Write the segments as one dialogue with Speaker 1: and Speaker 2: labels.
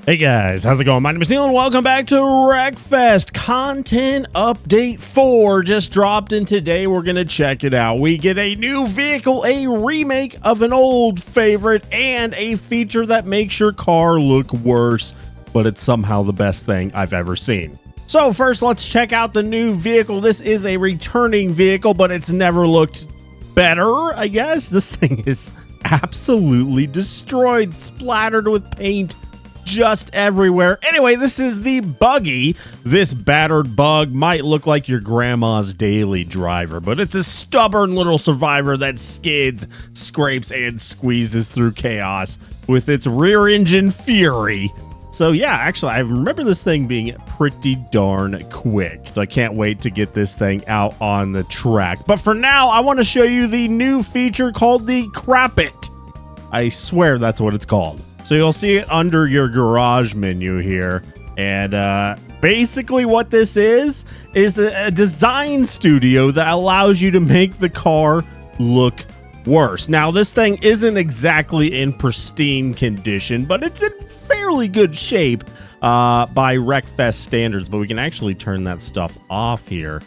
Speaker 1: Hey guys, how's it going? My name is Neil and welcome back to Wreckfest. Content Update 4 just dropped and today we're going to check it out. We get a new vehicle, a remake of an old favorite, and a feature that makes your car look worse, but it's somehow the best thing I've ever seen. So first, let's check out the new vehicle. This is a returning vehicle, but it's never looked better, I guess. This thing is absolutely destroyed, splattered with paint just everywhere. Anyway, this is the Buggy. This battered bug might look like your grandma's daily driver, but it's a stubborn little survivor that skids, scrapes, and squeezes through chaos with its rear engine fury. So yeah, actually, I remember this thing being pretty darn quick. So I can't wait to get this thing out on the track. But for now, I want to show you the new feature called the Crap It. I swear that's what it's called. So you'll see it under your garage menu here. And basically what this is a design studio that allows you to make the car look worse. Now, this thing isn't exactly in pristine condition, but it's in fairly good shape by Wreckfest standards. But we can actually turn that stuff off here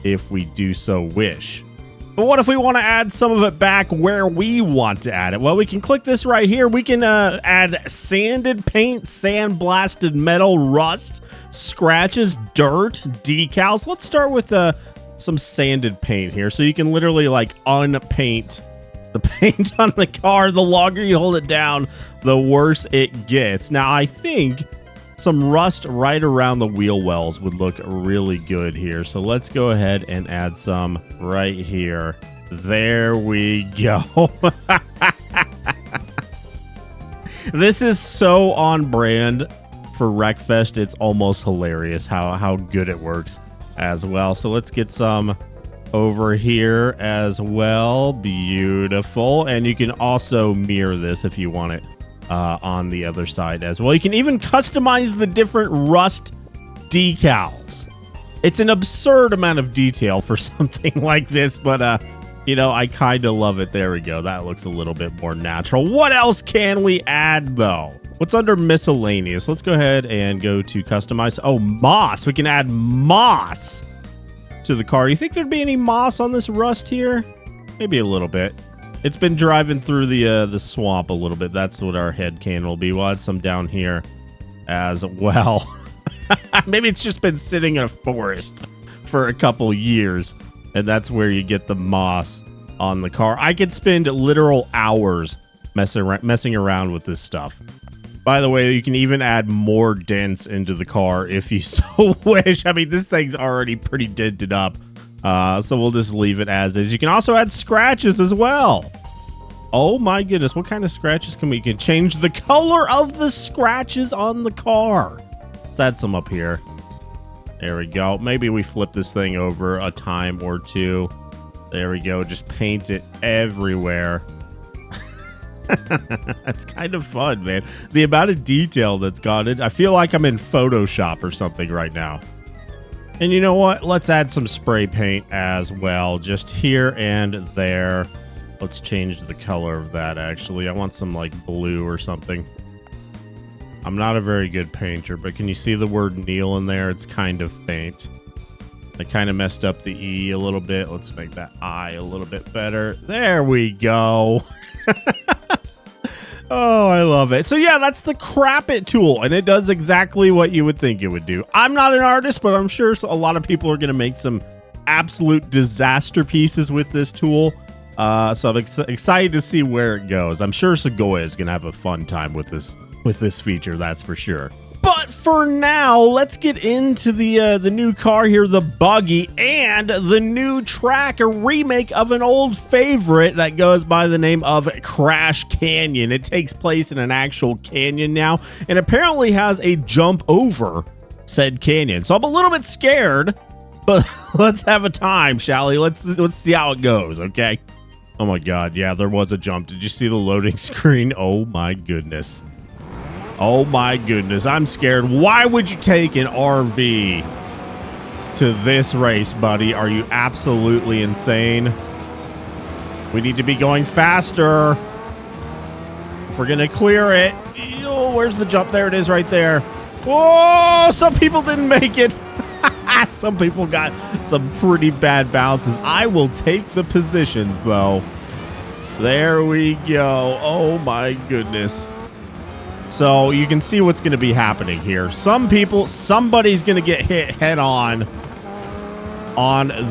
Speaker 1: if we do so wish. But what if we want to add some of it back where we want to add it? Well, we can click this right here. We can add sanded paint, sandblasted metal, rust, scratches, dirt, decals. Let's start with some sanded paint here. So you can literally like unpaint the paint on the car. The longer you hold it down, the worse it gets. Now, I think some rust right around the wheel wells would look really good here. So let's go ahead and add some right here. There we go. This is so on brand for Wreckfest. It's almost hilarious how good it works as well. So let's get some over here as well. Beautiful. And you can also mirror this if you want it on the other side as well. You can even customize the different rust decals. It's an absurd amount of detail for something like this, but you know, I kind of love it. There we go. That looks a little bit more natural. What else can we add though? What's under miscellaneous? Let's go ahead and go to customize. Oh, moss. We can add moss to the car. Do you think there'd be any moss on this rust here? Maybe a little bit. It's been driving through the swamp a little bit. That's what our head can will be. We'll add some down here as well. Maybe it's just been sitting in a forest for a couple years, and that's where you get the moss on the car. I could spend literal hours messing around with this stuff. By the way, you can even add more dents into the car if you so wish. I mean, this thing's already pretty dented up. So we'll just leave it as is. You can also add scratches as well. Oh my goodness. What kind of scratches can we can change the color of the scratches on the car? Let's add some up here. There we go. Maybe we flip this thing over a time or two. There we go. Just paint it everywhere. That's kind of fun, man. The amount of detail that's gone in. I feel like I'm in Photoshop or something right now. And you know what? Let's add some spray paint as well, just here and there. Let's change the color of that, actually. I want some, like, blue or something. I'm not a very good painter, but can you see the word Neil in there? It's kind of faint. I kind of messed up the E a little bit. Let's make that I a little bit better. There we go. Oh, I love it. So yeah, that's the Crap It tool, and it does exactly what you would think it would do. I'm not an artist, but I'm sure a lot of people are going to make some absolute disaster pieces with this tool. So I'm excited to see where it goes. I'm sure Segoya is going to have a fun time with this feature, that's for sure. But for now, let's get into the new car here, the Buggy, and the new track, a remake of an old favorite that goes by the name of Crash Canyon. It takes place in an actual canyon now, and apparently has a jump over said canyon. So I'm a little bit scared, but let's have a time, shall we? Let's see how it goes, okay? Oh my God, yeah, there was a jump. Did you see the loading screen? Oh my goodness. Oh my goodness, I'm scared. Why would you take an RV to this race, buddy? Are you absolutely insane? We need to be going faster if we're gonna clear it. Oh where's the jump? There it is right there. Whoa, some people didn't make it. Some people got some pretty bad bounces. I will take the positions, though. There we go. Oh, my goodness. So you can see what's going to be happening here. Somebody's going to get hit head on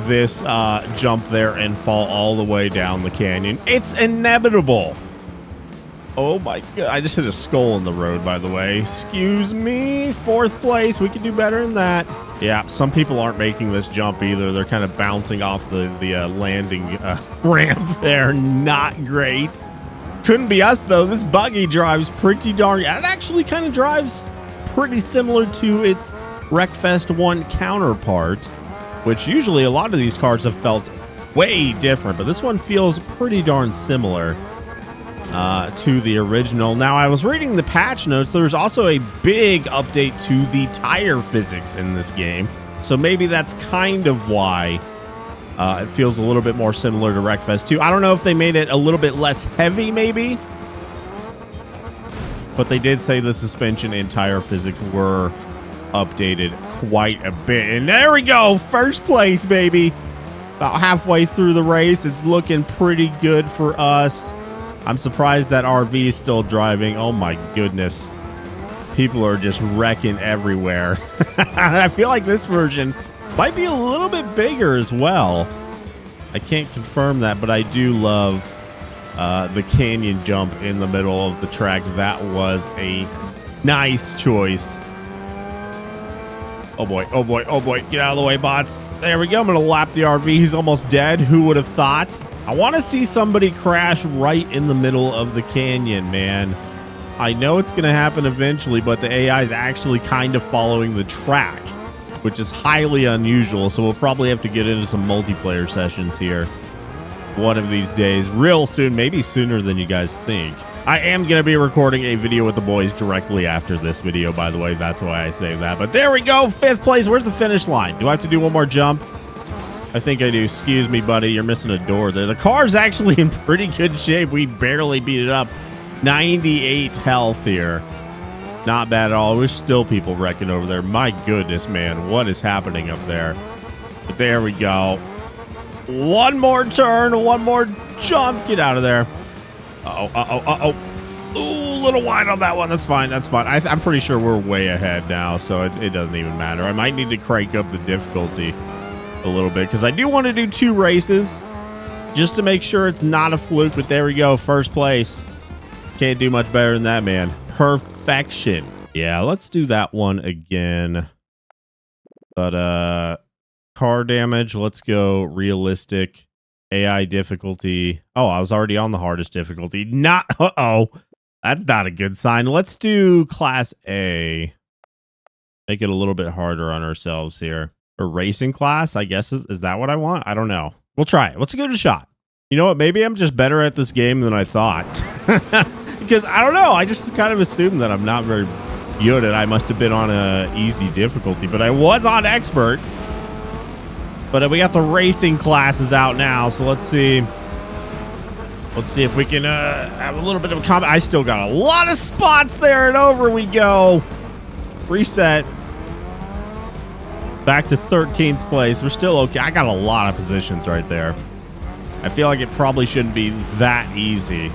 Speaker 1: this jump there and fall all the way down the canyon. It's inevitable. Oh my god, I just hit a skull in the road, by the way. Excuse me, 4th place. We could do better than that. Yeah, some people aren't making this jump either. They're kind of bouncing off the landing ramp there. Not great. Couldn't be us, though. This buggy drives pretty darn... It actually kind of drives pretty similar to its Wreckfest 1 counterpart, which usually a lot of these cars have felt way different, but this one feels pretty darn similar to the original. Now, I was reading the patch notes. There's also a big update to the tire physics in this game, so maybe that's kind of why it feels a little bit more similar to Wreckfest 2. I don't know if they made it a little bit less heavy, maybe, but they did say the suspension and tire physics were updated quite a bit. And there we go, 1st place, baby. About halfway through the race. It's looking pretty good for us. I'm surprised that RV is still driving. Oh my goodness. People are just wrecking everywhere. I feel like this version might be a little bit bigger as well. I can't confirm that, but I do love the canyon jump in the middle of the track. That was a nice choice. Oh boy, oh boy, oh boy. Get out of the way, bots. There we go. I'm going to lap the RV. He's almost dead. Who would have thought? I want to see somebody crash right in the middle of the canyon, man. I know it's going to happen eventually, but the AI is actually kind of following the track, which is highly unusual. So we'll probably have to get into some multiplayer sessions here one of these days, real soon, maybe sooner than you guys think. I am going to be recording a video with the boys directly after this video, by the way. That's why I say that. But there we go. 5th place. Where's the finish line? Do I have to do one more jump? I think I do. Excuse me, buddy. You're missing a door there. The car's actually in pretty good shape. We barely beat it up. 98 health here. Not bad at all. There's still people wrecking over there. My goodness, man. What is happening up there? But there we go. One more turn. One more jump. Get out of there. Uh-oh. Ooh, a little wide on that one. That's fine. That's fine. I'm pretty sure we're way ahead now, so it doesn't even matter. I might need to crank up the difficulty a little bit because I do want to do 2 races just to make sure it's not a fluke. But there we go. 1st place. Can't do much better than that, man. Perfection. Yeah, let's do that one again. But car damage, let's go realistic. AI difficulty. Oh, I was already on the hardest difficulty. Not, that's not a good sign. Let's do class A. Make it a little bit harder on ourselves here. A racing class, I guess, is that what I want? I don't know. We'll try it. Let's give it a shot. You know what? Maybe I'm just better at this game than I thought. Because I don't know. I just kind of assumed that I'm not very good at it. I must have been on a easy difficulty, but I was on expert. But we got the racing classes out now, so let's see. Let's see if we can have a little bit of a comment. I still got a lot of spots there, and over we go. Reset. Back to 13th place. We're still okay. I got a lot of positions right there. I feel like it probably shouldn't be that easy.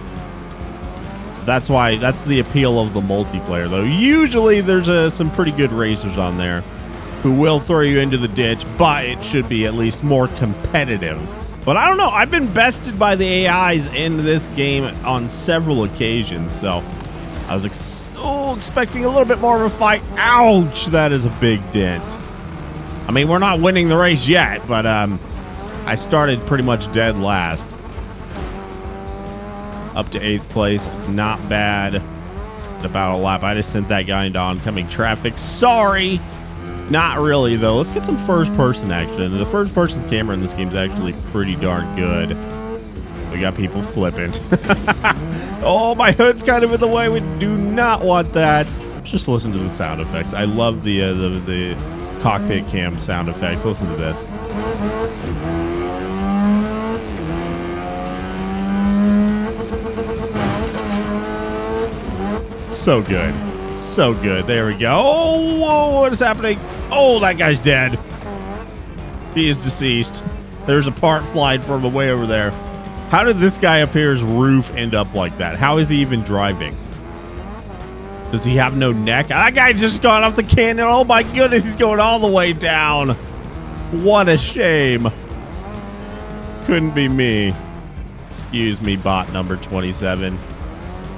Speaker 1: That's why, that's the appeal of the multiplayer, though. Usually there's some pretty good racers on there who will throw you into the ditch, but it should be at least more competitive. But I don't know. I've been bested by the AIs in this game on several occasions, so I was expecting a little bit more of a fight. Ouch! That is a big dent. I mean, we're not winning the race yet, but I started pretty much dead last. Up to 8th place. Not bad. About a lap. I just sent that guy into oncoming traffic. Sorry. Not really, though. Let's get some first person action. And the first person camera in this game is actually pretty darn good. We got people flipping. Oh, my hood's kind of in the way. We do not want that. Let's just listen to the sound effects. I love the cockpit cam sound effects. Listen to this. So good. So good. There we go. Oh, whoa, what is happening? Oh, that guy's dead. He is deceased. There's a part flying from way over there. How did this guy up here's roof end up like that? How is he even driving? Does he have no neck? That guy just got off the canyon. Oh my goodness, he's going all the way down. What a shame. Couldn't be me. Excuse me, bot number 27.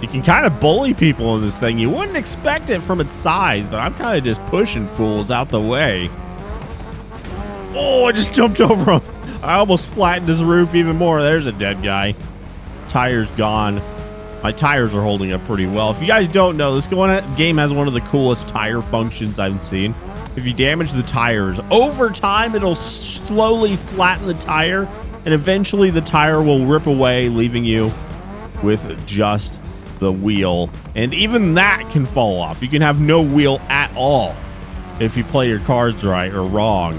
Speaker 1: You can kind of bully people in this thing. You wouldn't expect it from its size, but I'm kind of just pushing fools out the way. Oh, I just jumped over him. I almost flattened his roof even more. There's a dead guy. Tire's gone. My tires are holding up pretty well. If you guys don't know, this game has one of the coolest tire functions I've seen. If you damage the tires, over time, it'll slowly flatten the tire, and eventually the tire will rip away, leaving you with just the wheel. And even that can fall off. You can have no wheel at all if you play your cards right or wrong,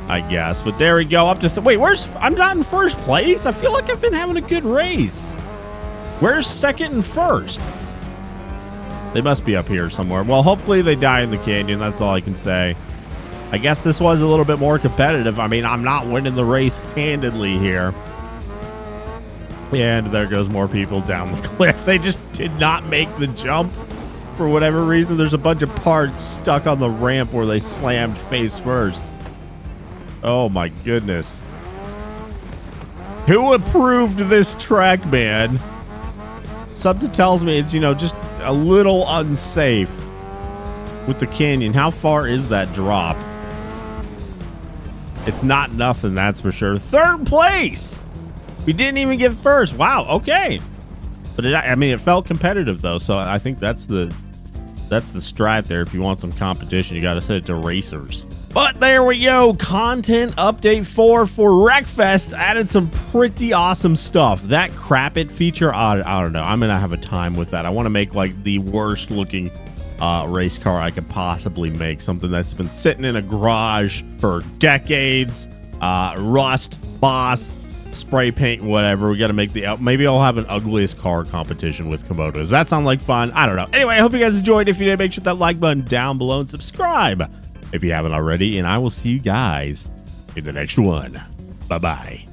Speaker 1: I guess. But there we go. Up to wait, I'm not in first place. I feel like I've been having a good race. Where's second and first? They must be up here somewhere. Well, hopefully they die in the canyon. That's all I can say. I guess this was a little bit more competitive. I mean, I'm not winning the race handedly here. And there goes more people down the cliff. They just did not make the jump for whatever reason. There's a bunch of parts stuck on the ramp where they slammed face first. Oh my goodness. Who approved this track, man? Something tells me it's, just a little unsafe with the canyon. How far is that drop? It's not nothing, that's for sure. Third place. We didn't even get first. Wow. Okay. But it felt competitive though. So I think that's the strat there. If you want some competition, you got to set it to racers. But there we go. Content update 4 for Wreckfest. Added some pretty awesome stuff. That crap it feature, I don't know. I'm going to have a time with that. I want to make like the worst looking race car I could possibly make. Something that's been sitting in a garage for decades. Rust, moss, spray paint, whatever. We got to make maybe I'll have an ugliest car competition with Komodo. Does that sound like fun? I don't know. Anyway, I hope you guys enjoyed. If you did, make sure that like button down below and subscribe if you haven't already, and I will see you guys in the next one. Bye-bye.